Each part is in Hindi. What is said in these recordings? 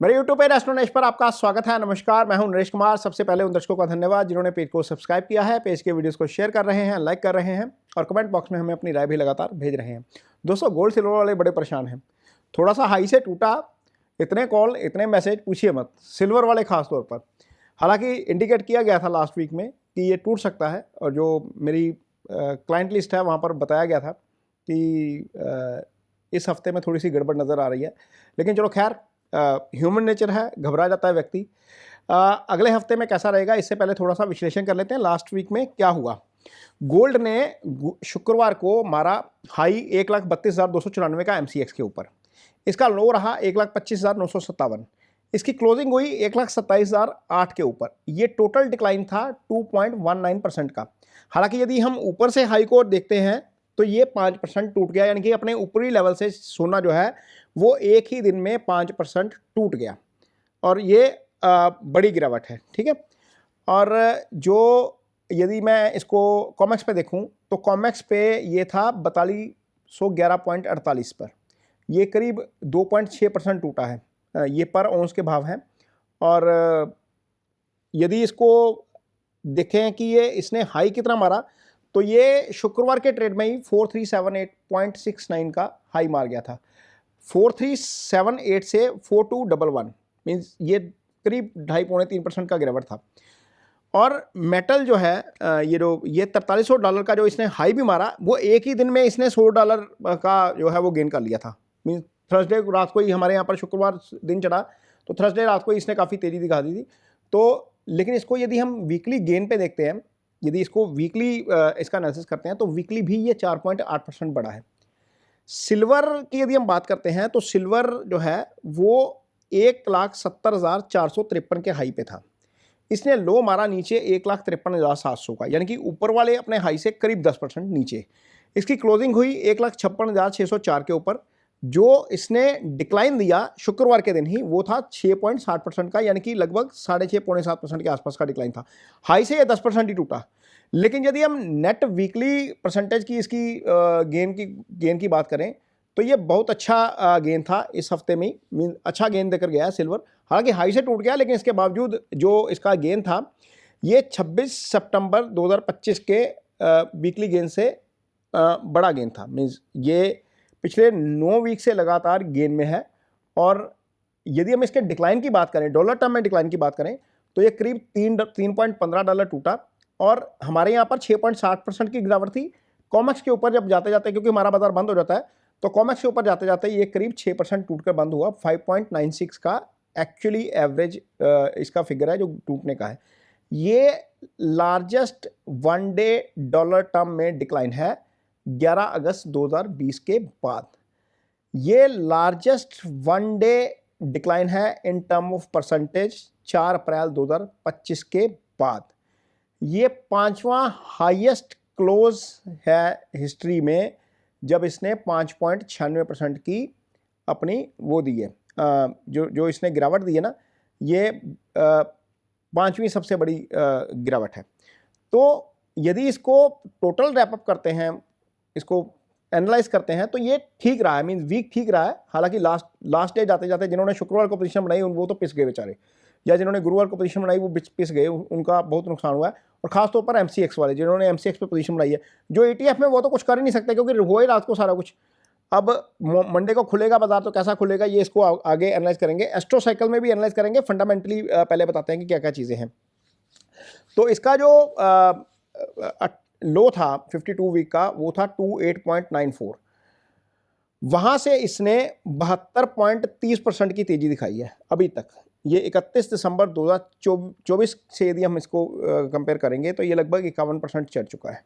मेरे YouTube पेज एस्ट्रोनेश पर आपका स्वागत है। नमस्कार, मैं हूं नरेश कुमार। सबसे पहले उन दर्शकों का धन्यवाद जिन्होंने पेज को सब्सक्राइब किया है, पेज के वीडियोस को शेयर कर रहे हैं, लाइक कर रहे हैं और कमेंट बॉक्स में हमें अपनी राय भी लगातार भेज रहे हैं। दोस्तों, गोल्ड सिल्वर वाले बड़े परेशान हैं। थोड़ा सा हाई से टूटा, इतने कॉल, इतने मैसेज, पूछिए मत, सिल्वर वाले खास तौर पर। हालांकि इंडिकेट किया गया था लास्ट वीक में कि ये टूट सकता है, और जो मेरी क्लाइंट लिस्ट है वहाँ पर बताया गया था कि इस हफ्ते में थोड़ी सी गड़बड़ नज़र आ रही है। लेकिन चलो खैर, ह्यूमन नेचर है, घबरा जाता है व्यक्ति। अगले हफ्ते में कैसा रहेगा, इससे पहले थोड़ा सा विश्लेषण कर लेते हैं लास्ट वीक में क्या हुआ। गोल्ड ने शुक्रवार को मारा हाई 1,32,294 का MCX के ऊपर। इसका लो रहा 1,25,957। इसकी क्लोजिंग हुई 1,27,008 के ऊपर। ये टोटल डिक्लाइन था 2.19% का। हालांकि यदि हम ऊपर से हाई को देखते हैं तो ये 5% टूट गया, यानी कि अपने ऊपरी लेवल से सोना जो है वो एक ही दिन में 5% टूट गया, और ये बड़ी गिरावट है। ठीक है। और जो यदि मैं इसको कॉमेक्स पे देखूं तो कॉमेक्स पे ये था 4211.48 पर। ये करीब 2.6% टूटा है। ये पर औंस के भाव हैं। और यदि इसको देखें कि ये इसने हाई कितना मारा, तो ये शुक्रवार के ट्रेड में ही 4378.69 का हाई मार गया था। 4378 से 4211 मीन्स ये करीब 2.5-3% का गिरावट था। और मेटल जो है, ये $4300 का जो इसने हाई भी मारा, वो एक ही दिन में इसने $100 का जो है वो गेन कर लिया था। मीन्स थर्सडे रात को ही, हमारे यहाँ पर शुक्रवार दिन चढ़ा तो थर्सडे रात को ही इसने काफ़ी तेज़ी दिखा दी थी। तो लेकिन इसको यदि हम वीकली गेन पे देखते हैं, यदि इसको वीकली इसका एनालिसिस करते हैं, तो वीकली भी ये 4.8% बढ़ा है। सिल्वर की यदि हम बात करते हैं तो सिल्वर जो है वो 1,70,453 के हाई पे था। इसने लो मारा नीचे 1,53,700 का, यानी कि ऊपर वाले अपने हाई से करीब 10% नीचे। इसकी क्लोजिंग हुई 1,56,604 के ऊपर। जो इसने डिक्लाइन दिया शुक्रवार के दिन ही, वो था 6.60% का, यानी कि लगभग 6.5-6.7% के आसपास का डिक्लाइन था। हाई से ये 10% ही टूटा। लेकिन यदि हम नेट वीकली परसेंटेज की इसकी गेन की बात करें, तो ये बहुत अच्छा गेन था इस हफ्ते में। मीन अच्छा गेन देकर गया है सिल्वर। हालांकि हाई से टूट गया, लेकिन इसके बावजूद जो इसका गेन था, ये 26 सितंबर 2025 के वीकली गेन से बड़ा गेन था। मीन्स ये पिछले 9 वीक से लगातार गेन में है। और यदि हम इसके डिक्लाइन की बात करें, डॉलर टर्म में डिक्लाइन की बात करें, तो ये करीब $3.15 टूटा। और हमारे यहाँ पर 6.60% की गिरावट थी। कॉमेक्स के ऊपर जब जाते जाते, क्योंकि हमारा बाजार बंद हो जाता है, तो कॉमेक्स के ऊपर जाते जाते ये करीब 6% टूटकर बंद हुआ। 5.96 का एक्चुअली एवरेज इसका फिगर है जो टूटने का है। ये largest one day dollar term में डिक्लाइन है 11 अगस्त 2020 के बाद। ये लार्जेस्ट वन डे डिक्लाइन है इन टर्म ऑफ परसेंटेज 4 अप्रैल 2025 के बाद। ये 5वां हाईएस्ट क्लोज है हिस्ट्री में, जब इसने 5.96% की अपनी वो दी है, जो इसने गिरावट दी है ना, ये 5वीं सबसे बड़ी गिरावट है। तो यदि इसको टोटल रैपअप करते हैं, इसको एनालाइज करते हैं, तो ये ठीक रहा है। मीन्स वीक ठीक रहा है। हालांकि लास्ट डे जाते जाते जिन्होंने शुक्रवार को पोजीशन बनाई वो तो पिस गए बेचारे, या जिन्होंने गुरुवार को पोजीशन बनाई वो पिस गए, उनका बहुत नुकसान हुआ है। और खासतौर पर MCX वाले, जिन्होंने MCX पे पोजीशन बनाई है, जो ETF में वो तो कुछ कर ही नहीं सकते, क्योंकि हो ही रात को सारा कुछ। अब मंडे को खुलेगा बाजार, तो कैसा खुलेगा ये इसको आगे एनालाइज करेंगे। एस्ट्रो साइकिल में भी एनालाइज करेंगे। फंडामेंटली पहले बताते हैं कि क्या क्या चीज़ें हैं। तो इसका जो लो था 52 वीक का, वो था 28.94। वहां से इसने 72.30% की तेजी दिखाई है अभी तक। ये 31 दिसंबर 2024 से यदि हम इसको कंपेयर करेंगे, तो ये लगभग 51% चढ़ चुका है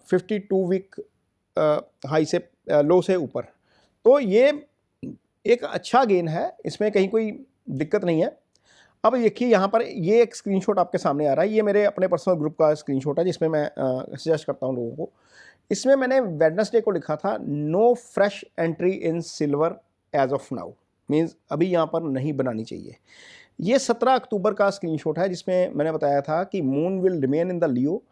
52 वीक हाई से, लो से ऊपर। तो ये एक अच्छा गेन है, इसमें कहीं कोई दिक्कत नहीं है। अब देखिए यहाँ पर ये एक स्क्रीनशॉट आपके सामने आ रहा है। ये मेरे अपने पर्सनल ग्रुप का स्क्रीनशॉट है, जिसमें मैं सजेस्ट करता हूँ लोगों को। इसमें मैंने वेडनेसडे को लिखा था, no fresh entry in silver age of now. Means अभी यहाँ पर नहीं बनानी चाहिए। ये 17 अक्टूबर का स्क्रीनशॉट है, जिसमें मैंने बताया था कि moon will remain in the Leo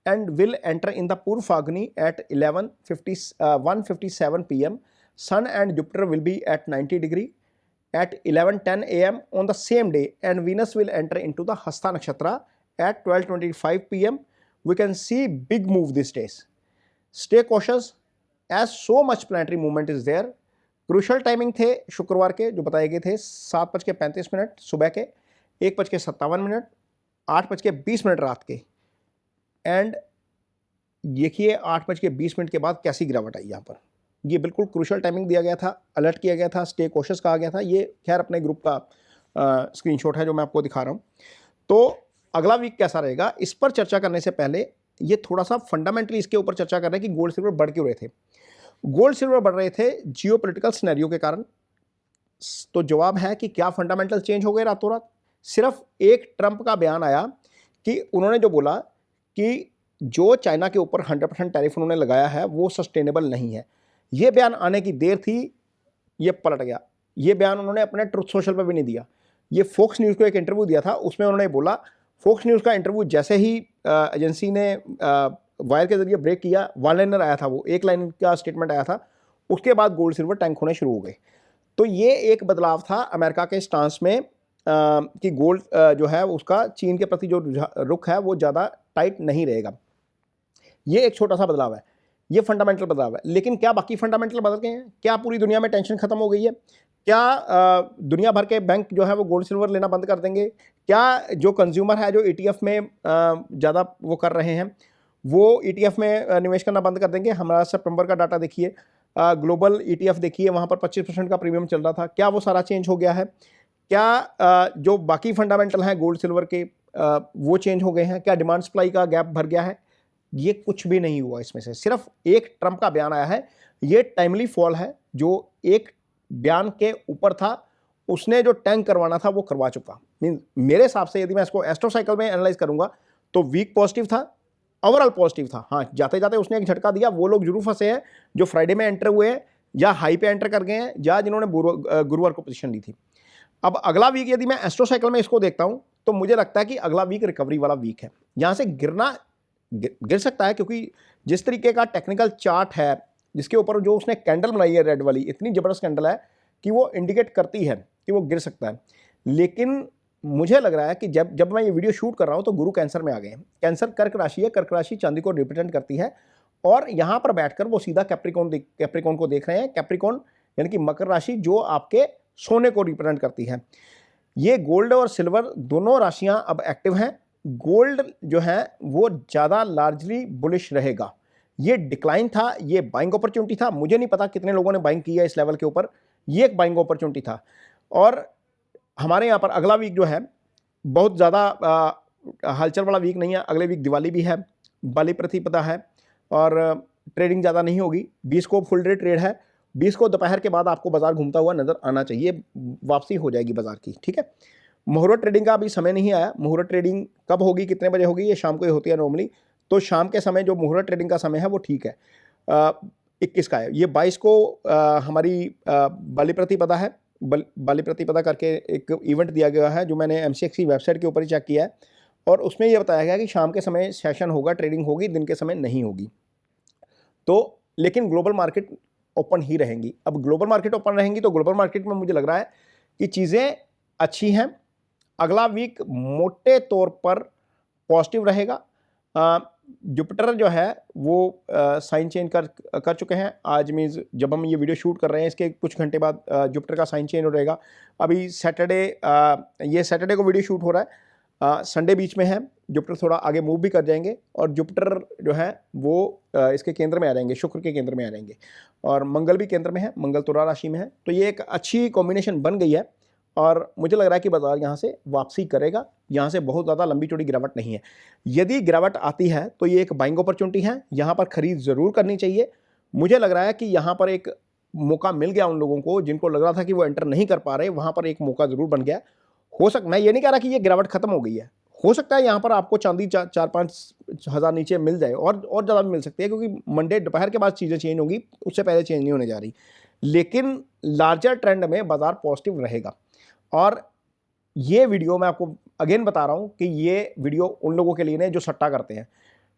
and will enter in the पूर्वाग्नि at 1:57 PM. Sun and Jupiter will be at 90 degree at 11:10 a.m. on the same day, and Venus will enter into the Hasta Nakshatra at 12:25 p.m. We can see big move these days. Stay cautious as so much planetary movement is there. Crucial timing थे शुक्रवार के जो बताए गए थे 7:35 सुबह के, 1:57, 8:20 रात के, एंड देखिए 8:20 के बाद कैसी गिरावट आई यहाँ पर। ये बिल्कुल क्रूशल टाइमिंग दिया गया था, अलर्ट किया गया था, स्टे कोशिश कहा गया था। ये खैर अपने ग्रुप का स्क्रीनशॉट है जो मैं आपको दिखा रहा हूँ। तो अगला वीक कैसा रहेगा इस पर चर्चा करने से पहले ये थोड़ा सा फंडामेंटली इसके ऊपर चर्चा कर रहे हैं कि गोल्ड सिल्वर बढ़ क्यों रहे थे। गोल्ड सिल्वर बढ़ रहे थे जियोपॉलिटिकल सिनेरियो के कारण। तो जवाब है कि क्या फंडामेंटल चेंज हो गए रातों रात। सिर्फ एक ट्रंप का बयान आया कि उन्होंने जो बोला कि जो चाइना के ऊपर 100% टैरिफ उन्होंने लगाया है वो सस्टेनेबल नहीं है। ये बयान आने की देर थी, ये पलट गया। ये बयान उन्होंने अपने ट्रुथ सोशल पर भी नहीं दिया। ये फोक्स न्यूज़ को एक इंटरव्यू दिया था, उसमें उन्होंने बोला, फोक्स न्यूज़ का इंटरव्यू जैसे ही एजेंसी ने वायर के जरिए ब्रेक किया, वन लाइनर आया था, वो एक लाइन का स्टेटमेंट आया था, उसके बाद गोल्ड सिल्वर टैंक होने शुरू हो गए। तो ये एक बदलाव था अमेरिका के स्टांस में कि गोल्ड जो है उसका चीन के प्रति जो रुख है वो ज़्यादा टाइट नहीं रहेगा। ये एक छोटा सा बदलाव है, ये फंडामेंटल बदलाव है। लेकिन क्या बाकी फंडामेंटल बदल गए हैं? क्या पूरी दुनिया में टेंशन खत्म हो गई है? क्या दुनिया भर के बैंक जो है वो गोल्ड सिल्वर लेना बंद कर देंगे? क्या जो कंज्यूमर है जो ETF में ज़्यादा वो कर रहे हैं वो ETF में निवेश करना बंद कर देंगे? हमारा सितंबर का डाटा देखिए, ग्लोबल ETF देखिए, वहाँ पर 25% का प्रीमियम चल रहा था। क्या वो सारा चेंज हो गया है? क्या जो बाकी फंडामेंटल हैं गोल्ड सिल्वर के वो चेंज हो गए हैं? क्या डिमांड सप्लाई का गैप भर गया है? ये कुछ भी नहीं हुआ इसमें से। सिर्फ एक ट्रंप का बयान आया है। ये टाइमली फॉल है, जो एक बयान के ऊपर था, उसने जो टैंक करवाना था वो करवा चुका। मीन मेरे हिसाब से यदि मैं इसको एस्ट्रो साइकिल में एनालाइज करूंगा तो वीक पॉजिटिव था, ओवरऑल पॉजिटिव था। हाँ, जाते जाते उसने एक झटका दिया। वो लोग जरूर फंसे हैं जो फ्राइडे में एंटर हुए हैं या हाई पे एंटर कर गए हैं या जिन्होंने गुरुवार को पोजीशन ली थी। अब अगला वीक यदि मैं एस्ट्रो साइकिल में इसको देखता हूं तो मुझे लगता है कि अगला वीक रिकवरी वाला वीक है। यहां से गिर सकता है, क्योंकि जिस तरीके का टेक्निकल चार्ट है जिसके ऊपर जो उसने कैंडल बनाई है रेड वाली, इतनी जबरदस्त कैंडल है कि वो इंडिकेट करती है कि वो गिर सकता है। लेकिन मुझे लग रहा है कि जब मैं ये वीडियो शूट कर रहा हूँ तो गुरु कैंसर में आ गए हैं। कैंसर कर्क राशि है, कर्क राशि चांदी को रिप्रेजेंट करती है, और यहाँ पर बैठकर वो सीधा कैप्रिकॉन को देख रहे हैं। कैप्रिकॉन यानी कि मकर राशि जो आपके सोने को रिप्रेजेंट करती है। ये गोल्ड और सिल्वर दोनों राशियां अब एक्टिव हैं। गोल्ड जो है वो ज़्यादा लार्जली बुलिश रहेगा। ये डिक्लाइन था, ये बाइंग अपॉर्चुनिटी था। मुझे नहीं पता कितने लोगों ने बाइंग किया इस लेवल के ऊपर, ये एक बाइंग अपॉर्चुनिटी था। और हमारे यहाँ पर अगला वीक जो है बहुत ज़्यादा हलचल वाला वीक नहीं है। अगले वीक दिवाली भी है, बलि प्रतिपदा है और ट्रेडिंग ज़्यादा नहीं होगी। 20 को फुल डे ट्रेड है। 20 को दोपहर के बाद आपको बाजार घूमता हुआ नजर आना चाहिए, वापसी हो जाएगी बाजार की, ठीक है। मुहूर्त ट्रेडिंग का अभी समय नहीं आया। मुहूर्त ट्रेडिंग कब होगी, कितने बजे होगी, ये शाम को ही होती है नॉर्मली। तो शाम के समय जो मुहूर्त ट्रेडिंग का समय है वो ठीक है। 21 का है, ये 22 को हमारी बलि प्रतिपदा है। बलि प्रतिपदा करके एक इवेंट दिया गया है जो मैंने MCX की वेबसाइट के ऊपर ही चेक किया है, और उसमें यह बताया गया कि शाम के समय सेशन होगा, ट्रेडिंग होगी, दिन के समय नहीं होगी। तो लेकिन ग्लोबल मार्केट ओपन ही रहेंगी। अब ग्लोबल मार्केट ओपन रहेंगी तो ग्लोबल मार्केट में मुझे लग रहा है कि चीज़ें अच्छी हैं। अगला वीक मोटे तौर पर पॉजिटिव रहेगा। जुपिटर जो है वो साइन चेंज कर चुके हैं। आज मीन्स जब हम ये वीडियो शूट कर रहे हैं इसके कुछ घंटे बाद जुपिटर का साइन चेंज हो रहेगा। अभी सैटरडे, ये सैटरडे को वीडियो शूट हो रहा है, संडे बीच में है। जुपिटर थोड़ा आगे मूव भी कर जाएंगे और जुपिटर जो है वो इसके केंद्र में आ जाएंगे, शुक्र के केंद्र में आ जाएंगे, और मंगल भी केंद्र में है, मंगल तुला राशि में है। तो ये एक अच्छी कॉम्बिनेशन बन गई है और मुझे लग रहा है कि बाजार यहाँ से वापसी करेगा। यहाँ से बहुत ज़्यादा लंबी चौड़ी गिरावट नहीं है। यदि गिरावट आती है तो ये एक बाइंग अपॉर्चुनिटी है, यहाँ पर खरीद ज़रूर करनी चाहिए। मुझे लग रहा है कि यहाँ पर एक मौका मिल गया उन लोगों को जिनको लग रहा था कि वो एंटर नहीं कर पा रहे, वहाँ पर एक मौका ज़रूर बन गया। हो सकता, मैं ये नहीं कह रहा कि ये गिरावट खत्म हो गई है, हो सकता है यहाँ पर आपको चांदी 4-5 हज़ार नीचे मिल जाए, और ज़्यादा भी मिल सकती है, क्योंकि मंडे दोपहर के बाद चीज़ें चेंज होंगी, उससे पहले चेंज नहीं होने जा रही। लेकिन लार्जर ट्रेंड में बाजार पॉजिटिव रहेगा। और ये वीडियो मैं आपको अगेन बता रहा हूँ कि ये वीडियो उन लोगों के लिए नहीं जो सट्टा करते हैं।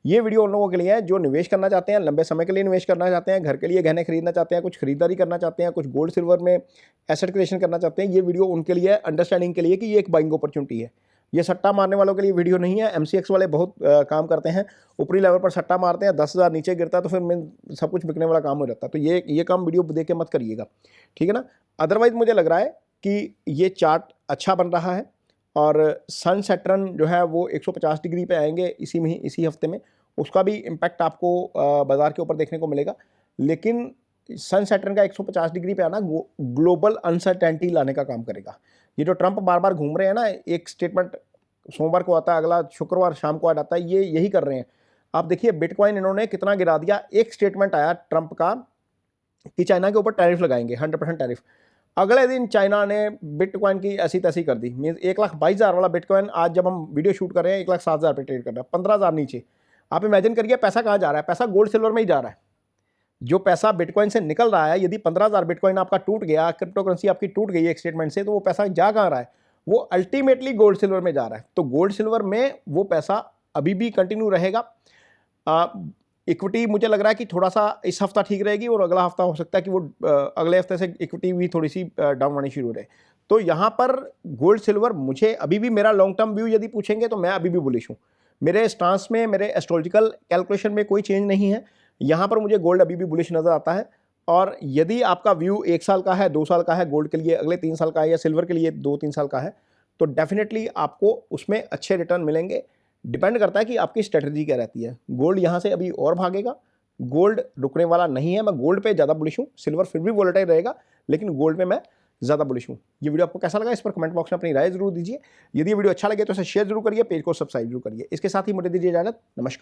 ये वीडियो उन लोगों के लिए है जो निवेश करना चाहते हैं, लंबे समय के लिए निवेश करना चाहते हैं, घर के लिए गहने खरीदना चाहते हैं, कुछ खरीदारी करना चाहते हैं, कुछ गोल्ड सिल्वर में एसेट क्रिएशन करना चाहते हैं। ये वीडियो उनके लिए अंडरस्टैंडिंग के लिए कि ये एक बाइंग अपॉर्चुनिटी है। ये सट्टा मारने वालों के लिए वीडियो नहीं है। MCX वाले बहुत काम करते हैं, ऊपरी लेवल पर सट्टा मारते हैं, 10,000 नीचे गिरता है तो फिर सब कुछ बिकने वाला काम हो जाता है। तो ये काम वीडियो देख के मत करिएगा, ठीक है ना। अदरवाइज मुझे लग रहा है कि ये चार्ट अच्छा बन रहा है और सन सैटर्न जो है वो 150 डिग्री पे आएंगे इसी हफ्ते में। उसका भी इम्पैक्ट आपको बाजार के ऊपर देखने को मिलेगा। लेकिन सन सैटर्न का 150 डिग्री पे आना ग्लोबल अनसर्टेनिटी लाने का काम करेगा। ये जो ट्रंप बार बार घूम रहे हैं ना, एक स्टेटमेंट सोमवार को आता है, अगला शुक्रवार शाम को आ जाता है, ये यही कर रहे हैं। आप देखिए बिटकॉइन इन्होंने कितना गिरा दिया। एक स्टेटमेंट आया ट्रंप का कि चाइना के ऊपर टैरिफ लगाएंगे, 100% टैरिफ। अगले दिन चाइना ने बिटकॉइन की ऐसी तैसी कर दी। मीन्स 1,22,000 वाला बिटकॉइन आज जब हम वीडियो शूट कर रहे हैं 1,07,000 पे ट्रेड कर रहा है, 15,000 नीचे। आप इमेजिन करिए पैसा कहाँ जा रहा है, पैसा गोल्ड सिल्वर में ही जा रहा है। जो पैसा बिटकॉइन से निकल रहा है, यदि 15,000 बिटकॉइन आपका टूट गया, क्रिप्टो करेंसी आपकी टूट गई एक स्टेटमेंट से, तो वो पैसा जा कहाँ रहा है, वो अल्टीमेटली गोल्ड सिल्वर में जा रहा है। तो गोल्ड सिल्वर में वो पैसा अभी भी कंटिन्यू रहेगा। इक्विटी मुझे लग रहा है कि थोड़ा सा इस हफ्ता ठीक रहेगी और अगला हफ्ता हो सकता है कि वो अगले हफ्ते से इक्विटी भी थोड़ी सी डाउन आनी शुरू हो रहे। तो यहाँ पर गोल्ड सिल्वर मुझे अभी भी, मेरा लॉन्ग टर्म व्यू यदि पूछेंगे तो मैं अभी भी बुलिश हूँ। मेरे स्टांस में, मेरे एस्ट्रोलॉजिकल कैलकुलेशन में कोई चेंज नहीं है। यहाँ पर मुझे गोल्ड अभी भी बुलिश नज़र आता है। और यदि आपका व्यू 1 साल का है, 2 साल का है गोल्ड के लिए, अगले 3 साल का है, या सिल्वर के लिए 2-3 साल का है, तो डेफिनेटली आपको उसमें अच्छे रिटर्न मिलेंगे। डिपेंड करता है कि आपकी स्ट्रेटजी क्या रहती है। गोल्ड यहाँ से अभी और भागेगा, गोल्ड रुकने वाला नहीं है। मैं गोल्ड पे ज़्यादा बुलिश हूँ, सिल्वर फिर भी वोलेटाइल रहेगा, लेकिन गोल्ड पे मैं ज़्यादा बुलिश हूँ। ये वीडियो आपको कैसा लगा, इस पर कमेंट बॉक्स में अपनी राय जरूर दीजिए। यदि ये वीडियो अच्छा लगे तो इसे शेयर जरूर करिए, पेज को सब्सक्राइब जरूर करिए। इसके साथ ही मुझे दीजिए इजाजत, नमस्कार।